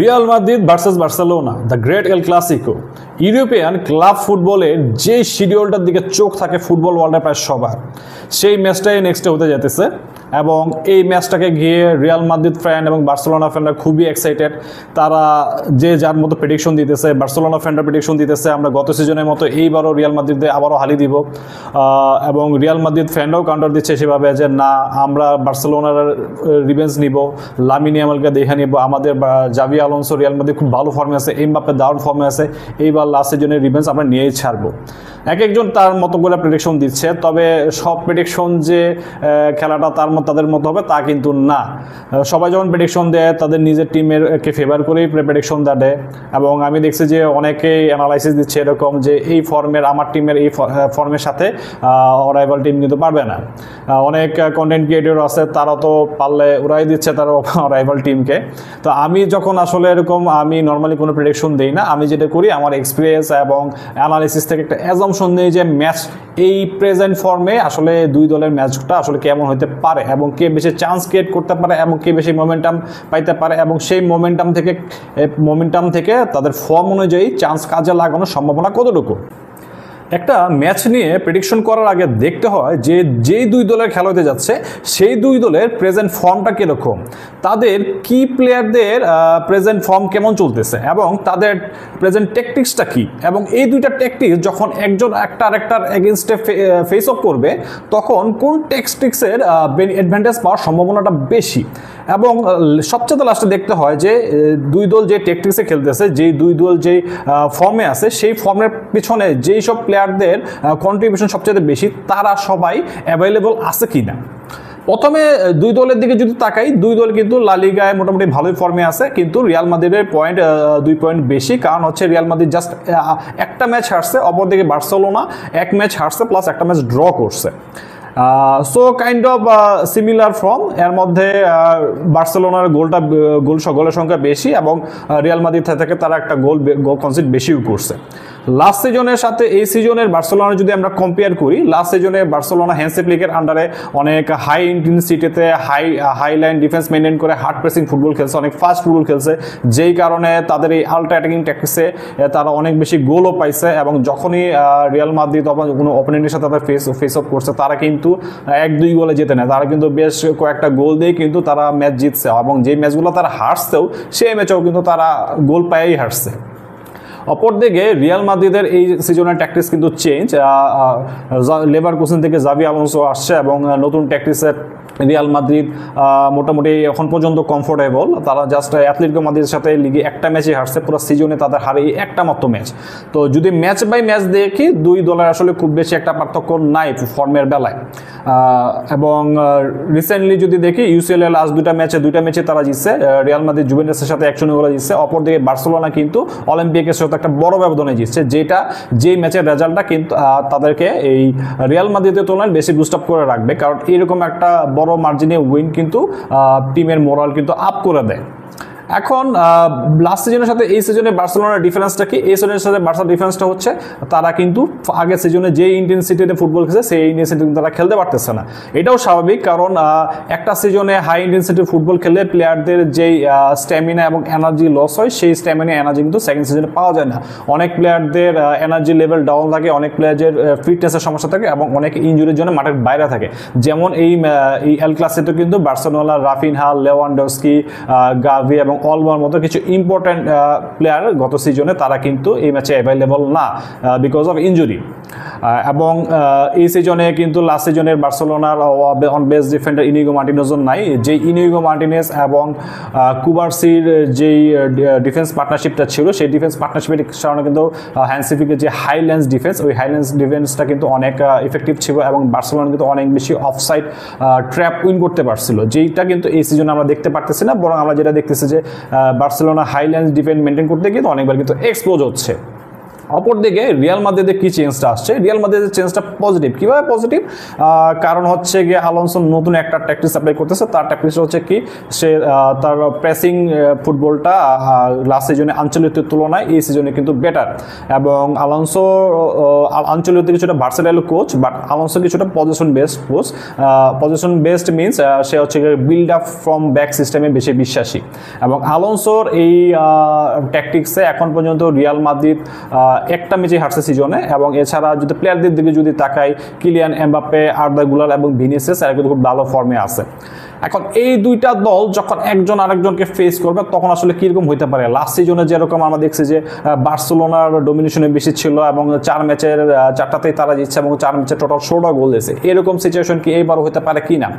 Real Madrid versus Barcelona, the great El Clasico. European club ফুটবলের যে শিডিউলটার দিকে চোখ থাকে ফুটবল ওয়ার্ল্ডের প্রায় সবার, সেই ম্যাচটাই নেক্সটে হতে যেতেছে এবং এই ম্যাচটাকে ঘিরে রিয়াল মাদ্রিদ ফ্যান এবং বার্সেলোনা ফ্যানরা খুবই এক্সাইটেড। তারা যে যার মতো প্রেডিকশন দিতেছে, বার্সেলোনা ফ্যানরা প্রেডিকশন দিতেছে আমরা গত সিজনের মতো এইবারও রিয়াল মাদ্রিদে আবারও হালি দিব, এবং রিয়াল মাদ্রিদ ফ্যানরাও কাউন্টার দিচ্ছে সেভাবে যে না, আমরা বার্সেলোনার রিভেঞ্জ নিব, লামিন ইয়ামালকে দেখে নিব, আমাদের জাভি আলোনসো রিয়াল মাদ্রিদ খুব ভালো ফর্মে আছে, এমবাপ্পে দারুণ ফর্মে আছে, এইবার লাস্ট সিজনের রিভেঞ্জ আমরা নিয়েই ছাড়বো। এক একজন তার মতো করে প্রেডিকশন দিচ্ছে, তবে সব প্রেডিকশন যে খেলাটা তাদের মতো হবে তা কিন্তু না। সবাই যখন প্রেডিকশন দেয় তাদের নিজের টিমেরকে ফেভার করেই প্রেডিকশন দেয়, এবং আমি দেখছি যে অনেকেই অ্যানালাইসিস দিচ্ছে এরকম যে এই ফর্মের আমার টিমের এই ফর্মের সাথে রাইভাল টিম কিন্তু পারবে না। অনেক কন্টেন্ট ক্রিয়েটর আছে তারা তো পারলে উড়াই দিচ্ছে তার রাইভাল টিমকে। তো আমি যখন আসলে এরকম আমি নর্মালি কোনো প্রেডিকশন দিই না, আমি যেটা করি আমার এক্সপিরিয়েন্স এবং অ্যানালাইসিস থেকে একটা অ্যাজাম্পশন নেই যে ম্যাচ এই প্রেজেন্ট ফর্মে আসলে দুই দলের ম্যাচটা আসলে কেমন হতে পারে এবং কে বেশি চান্স ক্রিয়েট করতে পারে এবং কে বেশি মোমেন্টাম পাইতে পারে, এবং সেই মোমেন্টাম থেকে তাদের ফর্ম অনুযায়ী চান্স কাজে লাগানোর সম্ভাবনা কতটুকু। একটা ম্যাচ নিয়ে প্রেডিকশন করার আগে দেখতে হয় যে যেই দুই দলের খেলা হতে যাচ্ছে সেই দুই দলের প্রেজেন্ট ফর্মটা কীরকম, তাদের কি প্লেয়ারদের প্রেজেন্ট ফর্ম কেমন চলতেছে এবং তাদের প্রেজেন্ট ট্যাকটিক্সটা কী, এবং এই দুইটা ট্যাকটিক্স যখন একজন আরেকটার এগেনস্টে ফেস অফ করবে তখন কোন ট্যাকটিক্সের অ্যাডভান্টেজ পাওয়ার সম্ভাবনাটা বেশি। এবং সবচেয়ে লাস্টে দেখতে হয় যে দুই দল যে ট্যাকটিক্সে খেলতেছে, যেই দুই দল যেই ফর্মে আছে সেই ফর্মের পিছনে যেই সব প্লেয়ারদের কন্ট্রিবিউশন সবচেয়ে বেশি তারা সবাই অ্যাভেলেবল আছে কি না। প্রথমে দুই দলের দিকে যদি তাকাই, দুই দল কিন্তু লা লিগায় মোটামুটি ভালোই ফর্মে আছে, কিন্তু রিয়াল মাদ্রিদের পয়েন্ট 2 পয়েন্ট বেশি, কারণ হচ্ছে রিয়াল মাদ্রিদ জাস্ট একটা ম্যাচ হারছে, অপরদিকে বার্সেলোনা এক ম্যাচ হারছে প্লাস একটা ম্যাচ ড্র করছে। So kind of similar form, এর মধ্যে বার্সেলোনার গোলের সংখ্যা বেশি এবং রিয়াল মাদ্রিদ থেকে তারা একটা গোল কনসিড বেশিও করছে। লাস্ট সিজনের সাথে এই সিজনের বার্সেলোনা যদি আমরা কম্পেয়ার করি, লাস্ট সিজনে বার্সেলোনা হ্যান্সি ফ্লিকের আন্ডারে অনেক হাই ইন্টেন্সিটিতে হাই লাইন ডিফেন্স মেনটেন করে হার্ড প্রেসিং ফুটবল খেলছে, অনেক ফাস্ট ফুটবল খেলছে, যেই কারণে তাদের এই আল্ট্রা অ্যাটাকিং ট্যাকটিক্সে তারা অনেক বেশি গোলও পাইছে, এবং যখনই রিয়াল মাদ্রিদ কোনো অপোনেন্টের সাথে তারা ফেস অফ করছে তারা কিন্তু 1-2 গোলে যেতে নেয়, তারা কিন্তু বেশ কয়েকটা গোল দিয়ে কিন্তু তারা ম্যাচ জিতছে, এবং যেই ম্যাচগুলো তারা হারছেও সেই ম্যাচেও কিন্তু তারা গোল পাইয়াই হারছে। অপরদিকে রিয়াল মাদ্রিদের এই সিজনের ট্যাকটিক্স কিন্তু চেঞ্জ, লেভারকুসেন থেকে জাভি আলোনসো আসছে এবং নতুন ট্যাকটিক্সের রিয়াল মাদ্রিদ মোটামুটি এখন পর্যন্ত কমফোর্টেবল। তারা জাস্ট অ্যাথলেটিকো মাদ্রিদের সাথে লিগে একটা ম্যাচই হারছে, পুরো সিজনে তাদের হারে একটা মাত্র ম্যাচ। তো যদি ম্যাচ বাই ম্যাচ দেখি দুই দলের আসলে খুব বেশি একটা পার্থক্য নাই ফর্মের বেলায়। এবং রিসেন্টলি যদি দেখি ইউসিএল লাস্ট দুইটা ম্যাচে তারা জিতছে, রিয়াল মাদ্রিদ জুভেন্টাসের সাথে 1-0 গোলে জিতছে, অপরদিকে বার্সেলোনা কিন্তু অলিম্পিকের সাথে একটা বড় ব্যবধানে জিতছে, যেই ম্যাচের রেজাল্টটা কিন্তু তাদেরকে এই রিয়াল মাদ্রিদের তুলনায় বেশি বুস্ট আপ করে রাখবে, কারণ এরকম একটা বড় মার্জিনে উইন কিন্তু টিমের মোরাল কিন্তু আপ করে দেয়। এখন লাস্ট সিজনের সাথে এই সিজনে বার্সেলোনার ডিফারেন্সটা কি? এই সিজনের সাথে বার্সার ডিফারেন্সটা হচ্ছে তারা কিন্তু আগের সিজনে যে ইন্টেন্সিটিতে ফুটবল খেলছে সেই ইন্টেন্সিটি তারা খেলতে পারতেছে না। এটাও স্বাভাবিক, কারণ একটা সিজনে হাই ইন্টেন্সিটি ফুটবল খেললে প্লেয়ারদের যেই স্ট্যামিনা এবং এনার্জি লস হয়, সেই স্ট্যামিনা এনার্জি কিন্তু সেকেন্ড সিজনে পাওয়া যায় না। অনেক প্লেয়ারদের এনার্জি লেভেল ডাউন থাকে, অনেক প্লেয়ারদের ফিটনেসের সমস্যা থাকে এবং অনেক ইনজুরির জন্য মাঠের বাইরে থাকে। যেমন এই এল ক্লাসিকো কিন্তু বার্সেলোনা রাফিনহা, লেভানডস্কি, গাভি এবং অলবার মতো কিছু ইম্পর্টেন্ট প্লেয়ার গত সিজনে তারা কিন্তু এই ম্যাচে অ্যাভেলেবল না বিকজ অফ ইনজুরি। এবং এই সিজনে কিন্তু লাস্ট সিজনের বার্সেলোনার অন বেস্ট ডিফেন্ডার ইনিগো মার্টিনেজও নাই, যেই ইনিগো মার্টিনেজ এবং কুবার্সির যেই ডিফেন্স পার্টনারশিপটা ছিল সেই ডিফেন্স পার্টনারশিপের কারণে কিন্তু হ্যান্সি ফ্লিকের যে হাইল্যান্ডস ডিফেন্স, ওই হাইল্যান্ডস ডিফেন্সটা কিন্তু অনেক ইফেক্টিভ ছিল এবং বার্সেলোনা কিন্তু অনেক বেশি অফসাইড ট্র্যাপ উইন করতে পারছিল, যেইটা কিন্তু এই সিজনে আমরা দেখতে পারতেছি না, বরং আমরা যেটা দেখতেছি যে বার্সেলোনা হাইল্যান্ডস ডিফেন্স মেনটেন করতে গিয়ে অনেকবার কিন্তু এক্সপোজ হচ্ছে। অপরদিকে রিয়াল মাদ্রিদের কি চেঞ্জটা আসছে, রিয়াল মাদ্রিদের চেঞ্জটা পজিটিভ। কিভাবে পজিটিভ? কারণ হচ্ছে গিয়ে আলোনসো নতুন একটা ট্যাকটিক্স অ্যাপ্লাই করতেছে। তার ট্যাকটিক্স হচ্ছে কি, সে তার প্রেসিং ফুটবলটা লাস্ট সিজনে আঞ্চলিকের তুলনায় এই সিজনে কিন্তু বেটার। এবং আলোনসো আঞ্চলিক কিছুটা ভার্সেটাইল কোচ, বাট আলোনসো কিছুটা position based coach. Position based means সে হচ্ছে বিল্ড আপ ফ্রম ব্যাক সিস্টেমে বেশি বিশ্বাসী। এবং আলোনসোর এই ট্যাকটিক্সে এখন পর্যন্ত রিয়াল মাদ্রিদ একটা ম্যাচে হারছে সিজনে। এবং এছাড়া যদি প্লেয়ারদের দিকে যদি তাকাই, কিলিয়ান এমবাপ্পে, আর্দা গুলার এবং ভিনিসিয়াস এরা কিন্তু খুব ভালো ফর্মে আছে। এখন এই দুইটা দল যখন একজন আরেকজনকে ফেস করবে তখন আসলে কিরকম হইতে পারে? লাস্ট সিজনে যেরকম আমরা দেখছি যে বার্সেলোনার ডোমিনেশনে বেশি ছিল এবং 4 ম্যাচের 4টাতেই তারা জিতছে এবং 4 ম্যাচে টোটাল 16টা গোল দিয়েছে। এরকম সিচুয়েশন কি এইবার হতে পারে কিনা?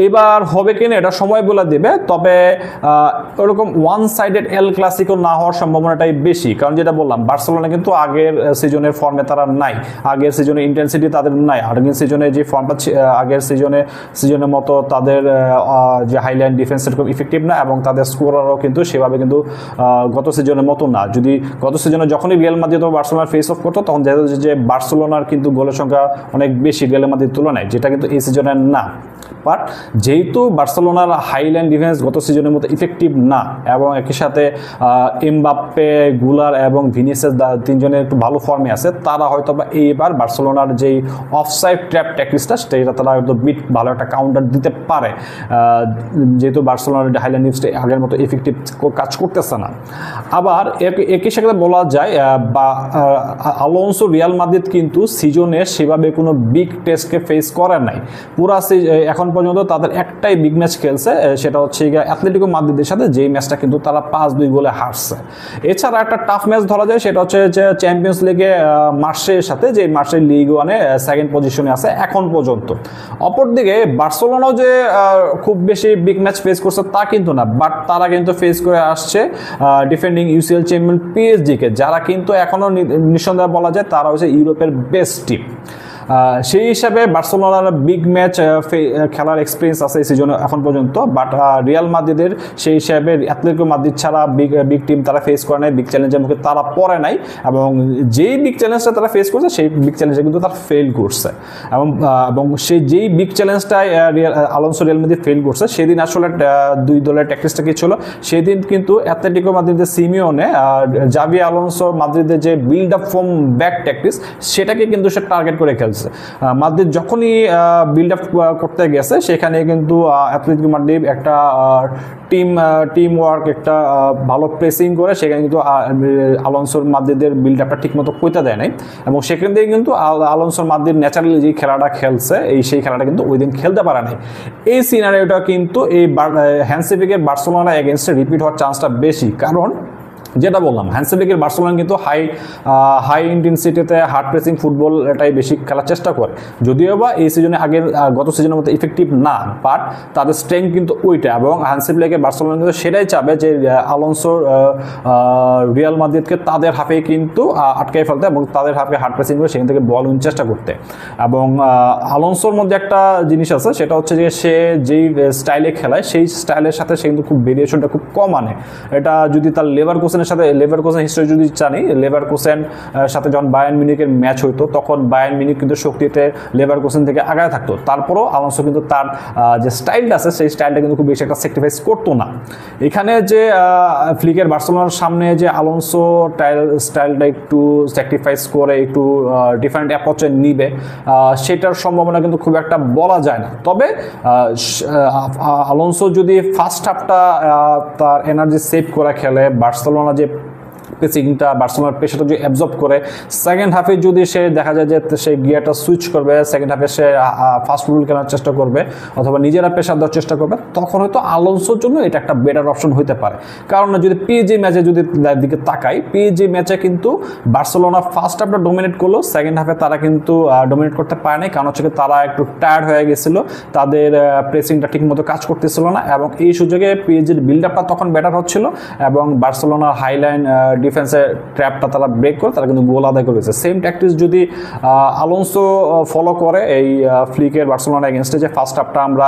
এবার হবে কিনা এটা সময় বলে দেবে। তবে ওরকম ওয়ান সাইডেড এল ক্লাসিকো না হওয়ার সম্ভাবনাটাই বেশি। কারণ যেটা বললাম, বার্সেলোনা কিন্তু আগের সিজনের ফর্মে তারা নাই, আগের সিজনে ইন্টেন্সিটি তাদের নাই। আগের সিজনে যে ফর্মটা আগের সিজনের মতো তাদের যে হাইলাইন ডিফেন্স এরকম ইফেক্টিভ না, এবং তাদের স্কোরারও কিন্তু সেভাবে কিন্তু গত সিজনের মতো না। যদি গত সিজনে যখনই রিয়াল মাদ্রিদ ও বার্সেলোনার ফেস অফ করতো তখন দেখা যাচ্ছে যে বার্সেলোনার কিন্তু গোলের সংখ্যা অনেক বেশি রিয়াল মাদ্রিদের তুলনায়, যেটা কিন্তু এই সিজনের না। বাট যেহেতু বার্সেলোনার হাইলাইন ডিফেন্স গত সিজনের মতো ইফেক্টিভ না, এবং একই সাথে এমবাপ্পে, গুলার এবং ভিনিসিয়াস তিনজনের একটু ভালো ফর্মে আছে, তারা হয়তো বা এইবার বার্সেলোনার যেই অফসাইড ট্র্যাপ ট্যাকটিক্সটা সেটা তারা হয়তো ভালো একটা কাউন্টার দিতে পারে, যেহেতু বার্সেলোনার হাইলাইন ডিফেন্সটা আগের মতো ইফেক্টিভ কাজ করতেছে না। আবার একই সাথে বলা যায় বা আলোনসো রিয়াল মাদ্রিদ কিন্তু সিজনে সেভাবে কোনো বিগ টেস্টকে ফেস করে নাই। পুরা এখন পর্যন্ত তাদের একটাই বিগ ম্যাচ খেলছে, সেটা হচ্ছে অ্যাথলেটিকো মাদ্রিদের সাথে, যেই ম্যাচটা কিন্তু তারা 5-2 গোলে হারছে। এছাড়া একটা টাফ ম্যাচ ধরা যায়, সেটা হচ্ছে যে চ্যাম্পিয়ন্স লিগে মার্সের সাথে, যে মার্সের লিগ ওয়ানে সেকেন্ড পজিশনে আছে এখন পর্যন্ত। অপরদিকে বার্সেলোনাও যে খুব বেশি বিগ ম্যাচ ফেস করছে তা কিন্তু না, বাট তারা কিন্তু ফেস করে আসছে ডিফেন্ডিং ইউসিএল চ্যাম্পিয়ন পিএসজিকে, যারা কিন্তু এখনও নিঃসন্দেহে বলা যায় তারা হচ্ছে ইউরোপের বেস্ট টিম। সেই হিসাবে বার্সেলোনার বিগ ম্যাচ খেলার এক্সপিরিয়েন্স আছে এই সিজনে এখন পর্যন্ত। বাট রিয়াল মাদ্রিদের সেই হিসাবে অ্যাথলেটিকো মাদ্রিদ ছাড়া বিগ টিম তারা ফেস করে নাই, বিগ চ্যালেঞ্জের মুখে তারা পড়ে নাই। এবং যেই বিগ চ্যালেঞ্জটা তারা ফেস করছে সেই বিগ চ্যালেঞ্জে কিন্তু তারা ফেল করছে। এবং সেই যেই বিগ চ্যালেঞ্জটায় আলোনসো রিয়াল মাদ্রিদ ফেল করছে, সেদিন আসলে দুই দলের ট্যাকটিক্সটা কি ছিল, সেদিন কিন্তু অ্যাথলেটিকো মাদ্রিদের সিমিওনে জাভি আলোনসো মাদ্রিদের যে build up from back tactics সেটাকে কিন্তু সে টার্গেট করে খেলছে। মাদ্রিদ যখনই বিল্ড আপ করতে গেছে সেখানে কিন্তু অ্যাথলেটিকো মাদ্রিদ একটা টিম ওয়ার্ক, একটা ভালো প্রেসিং করে সেখানে কিন্তু আলোনসোর মাদ্রিদের বিল্ড আপটা ঠিকমতো করতে দেয় নাই। এবং সেখান থেকে কিন্তু আলোনসোর মাদ্রিদ ন্যাচারালি যে খেলাটা খেলছে সেই খেলাটা কিন্তু ওই দিন খেলতে পারে নাই। এই সিনারিওটা কিন্তু এই হ্যান্সি ফ্লিকের বার্সেলোনা এগেনস্টে রিপিট হওয়ার চান্সটা বেশি। কারণ যেটা বললাম, হ্যান্সি ফ্লিকের বার্সেলোনা কিন্তু হাই ইন্টেন্সিটিতে হার্ড প্রেসিং ফুটবল এটাই বেশি খেলার চেষ্টা করে, যদিও বা এই সিজনে গত সিজনের মতো ইফেক্টিভ না, বাট তাদের স্ট্রেংথ কিন্তু ওইটা। এবং হ্যান্সি ফ্লিকের বার্সেলোনা কিন্তু সেটাই চাবে যে আলোনসোর রিয়াল মাদ্রিদকে তাদের হাফে কিন্তু আটকাই ফেলতে এবং তাদের হাফে হার্ড প্রেসিং করে সেখান থেকে বল উইন চেষ্টা করতে। এবং আলোনসোর মধ্যে একটা জিনিস আছে, সেটা হচ্ছে যে সে যেই স্টাইলে খেলায় সেই স্টাইলের সাথে সে কিন্তু খুব ভেরিয়েশনটা খুব কম আনে। এটা যদি তার লেভারকুসেনের হিস্ট্রি যদি জানি, লেভারকুসেন সাথে যখন বায়ার্ন মিউনিখের ম্যাচ হইতো তখন বায়ার্ন মিউনিখ কিন্তু শক্তিতে লেভারকুসেন থেকে আগায় থাকতো, তারপরও আলোনসো কিন্তু তার যে স্টাইলটা আছে সেই স্টাইলটা কিন্তু খুব বেশি একটা স্যাক্রিফাইস করতো না। এখানে যে ফ্লিকের বার্সেলোনার সামনে যে আলোনসো স্টাইলটা একটু স্যাক্রিফাইস করে একটু ডিফারেন্ট অ্যাপ্রোচে নিবে, সেটার সম্ভাবনা কিন্তু খুব একটা বলা যায় না। তবে আলোনসো যদি ফার্স্ট হাফটা তার এনার্জি সেভ করে খেলে, বার্সেলোনা যে পেসিংটা বার্সেলোনার পেশাটা যদি অ্যাবজর্ব করে, সেকেন্ড হাফে যদি সে দেখা যায় যে সে গিয়ারটা সুইচ করবে, সেকেন্ড হাফে সে ফাস্ট ফুটবল খেলার চেষ্টা করবে অথবা নিজেরা পেশা দেওয়ার চেষ্টা করবে, তখন হয়তো আলোনসোর জন্য এটা একটা বেটার অপশন হতে পারে। কারণ যদি পিএসজি ম্যাচে যদি দিকে তাকাই, পিএসজি ম্যাচে কিন্তু বার্সেলোনা ফার্স্ট হাফটা ডোমিনেট করলো, সেকেন্ড হাফে তারা কিন্তু ডোমিনেট করতে পারে নাই। কারণ হচ্ছে তারা একটু টায়ার্ড হয়ে গেছিলো, তাদের প্রেসিংটা ঠিকমতো কাজ করতেছিল না। এবং এই সুযোগে পিএসজির বিল্ড আপটা তখন বেটার হচ্ছিল এবং বার্সেলোনার হাইলাইন ডিফেন্সের ট্র্যাপটা তারা ব্রেক করে তারা কিন্তু গোল আদায় করেছে। সেম ট্যাকটিক্স যদি আলোনসো ফলো করে এই ফ্লিকের বার্সেলোনা এগেনস্টে, যে ফার্স্ট হাফটা আমরা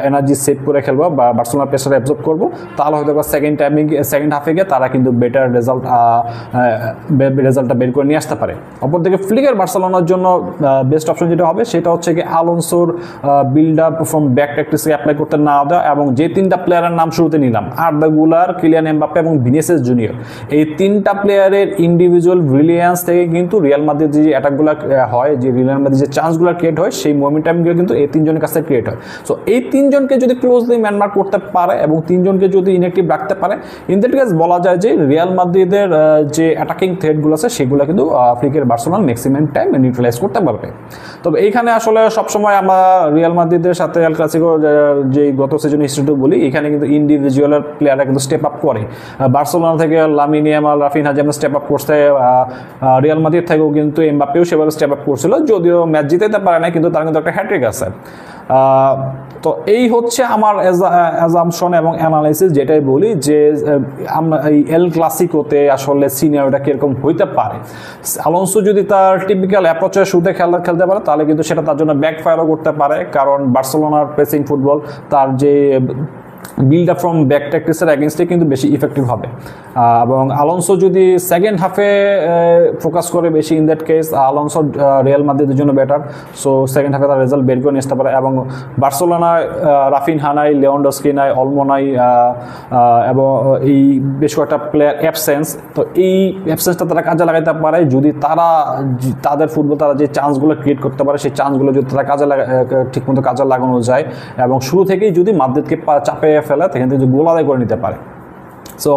এনার্জি সেভ করে খেলবো বা বার্সেলোনার প্রেসার অ্যাবজর্ব করবো, তাহলে হয়তো সেকেন্ড হাফে গিয়ে তারা কিন্তু বেটার রেজাল্টটা বের করে নিয়ে আসতে পারে। অপরদিকে ফ্লিকের বার্সেলোনার জন্য বেস্ট অপশন যেটা হবে সেটা হচ্ছে কি আলোনসোর বিল্ড আপ ফ্রম ব্যাক ট্যাকটিক্সকে অ্যাপ্লাই করতে না দেওয়া, এবং যে তিনটা প্লেয়ারের নাম শুরুতে নিলাম আর্দা গুলার, কিলিয়ান এমবাপ্পে এবং ভিনিসিয়াস জুনিয়র, এই তিনটা প্লেয়ারের ইন্ডিভিজুয়াল ব্রিলিয়ান্স থেকে কিন্তু রিয়াল মাদ্রিদ যে অ্যাটাকগুলো হয়, যে রিয়াল মাদ্রিদ যে চান্সগুলো ক্রিয়েট হয়, সেই মোমেন্টামগুলো কিন্তু এই তিনজনের কাছে ক্রিয়েট হয়। সো এই তিনজনকে যদি ক্লোজলি ম্যানমার্ক করতে পারে এবং তিনজনকে যদি ইনঅ্যাক্টিভ রাখতে পারে, ইন দ্যাট কেস বলা যায় যে রিয়াল মাদ্রিদের যে অ্যাটাকিং থ্রেটগুলো আছে সেগুলো কিন্তু ফ্লিকের বার্সেলোনা ম্যাক্সিমাম টাইম নিউট্রালাইজ করতে পারবে। তবে এইখানে আসলে সবসময় আমরা রিয়াল মাদ্রিদের সাথে এল ক্লাসিকো যে গত সিজন হিস্ট্রিটা বলি, এখানে কিন্তু ইন্ডিভিজুয়াল প্লেয়াররা কিন্তু স্টেপ আপ করে। বার্সেলোনা থেকে লামিন ইয়ামাল, রাফিনহা যেমন স্টেপ আপ করছে, রিয়াল মাদ্রিদ থেকেও কিন্তু এমবাপ্পেও সেভাবে স্টেপ আপ করছিল, যদিও ম্যাচ জিতাতে পারে না, কিন্তু তার কিন্তু একটা হ্যাট্রিক আছে। তো এই হচ্ছে আমার অ্যাজাম্পশন এবং অ্যানালাইসিস, যেটাই বলি যে আমরা এই এল ক্লাসিকোতে আসলে সিনিয়রটা কীরকম হইতে পারে। আলোনসো যদি তার টিপিক্যাল অ্যাপ্রোচের শুরুতে খেলতে পারে তাহলে কিন্তু সেটা তার জন্য ব্যাকফায়ারও করতে পারে, কারণ বার্সেলোনার প্রেসিং ফুটবল তার যে বিল্ড আপ ফ্রম ব্যাক ট্যাকটিক্সের এগেনস্টে কিন্তু বেশি ইফেক্টিভ হবে। এবং আলোনসো যদি সেকেন্ড হাফে ফোকাস করে বেশি, in that case Alonso Real মাদ্রিদের জন্য বেটার। সো সেকেন্ড হাফে তার রেজাল্ট বের করে নিয়ে আসতে পারে। এবং বার্সেলোনায় রাফিনহা নাই, লেভানডস্কি নাই, অলমো নাই, এবং এই বেশ কয়েকটা প্লেয়ার অ্যাবসেন্স। তো এই অ্যাবসেন্সটা তারা কাজে লাগাইতে পারে যদি তাদের ফুটবল তারা যে চান্সগুলো ক্রিয়েট করতে পারে, সেই চান্সগুলো যদি তারা ঠিকমতো কাজে লাগানো যায় এবং শুরু থেকেই যদি মাদ্রিদকে চাপে ফেলে সেখান থেকে গোল আদায় করে নিতে পারে। সো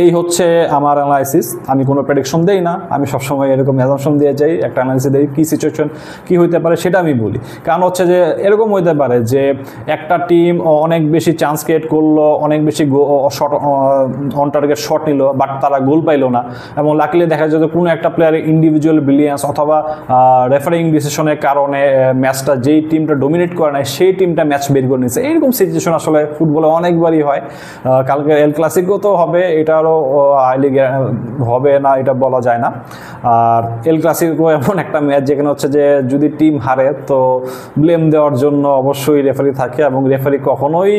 এই হচ্ছে আমার অ্যানালাইসিস। আমি কোনো প্রেডিকশন দেই না, আমি সবসময় এরকম অ্যাজাম্পশন দিয়ে যাই, একটা অ্যানালাইসিস দিই কী সিচুয়েশন কী হইতে পারে সেটা আমি বলি। কারণ হচ্ছে যে এরকম হইতে পারে যে একটা টিম অনেক বেশি চান্স ক্রিয়েট করলো, অনেক বেশি শট অন টার্গেট শট নিল, বাট তারা গোল পাইলো না, এবং লাকিলি দেখা যায় যে কোনো একটা প্লেয়ারের ইন্ডিভিজুয়াল ব্রিলিয়ান্স অথবা রেফারিং ডিসিশনের কারণে ম্যাচটা যেই টিমটা ডোমিনেট করে নেয় সেই টিমটা ম্যাচ বের করে নিচ্ছে। এইরকম সিচুয়েশন আসলে ফুটবলে অনেকবারই হয়। কালকে এল ক্লাসিকো তো হবে, এটা হাইলি হবে না এটা বলা যায় না। আর এল ক্লাসিকো এমন একটা ম্যাচ যেখানে হচ্ছে যে যদি টিম হারে তো ব্লেম দেওয়ার জন্য অবশ্যই রেফারি থাকে, এবং রেফারি কখনোই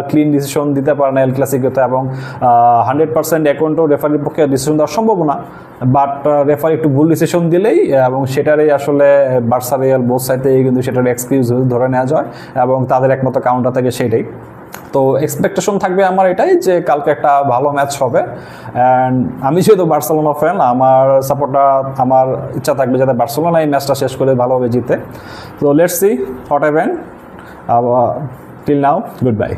ক্লিন ডিসিশন দিতে পারে না এল ক্লাসিকোতে, এবং 100% অ্যাকাউন্টও রেফারির পক্ষে ডিসিশন দেওয়া সম্ভব না। বাট রেফারি একটু ভুল ডিসিশন দিলেই এবং সেটারই আসলে বার্সা রিয়াল বোথ সাইডে কিন্তু সেটার এক্সকিউজ ধরে নেওয়া যায় এবং তাদের একমাত্র কাউন্টার থাকে সেটাই। তো এক্সপেকটেশন থাকবে আমার এটাই যে কালকে একটা ভালো ম্যাচ হবে। অ্যান্ড আমি যেহেতু বার্সেলোনা ফ্যান, আমার সাপোর্টটা, আমার ইচ্ছা থাকবে যাতে বার্সেলোনা এই ম্যাচটা শেষ করে ভালোভাবে জিতে। তো let's see what happen. Till now, good bye.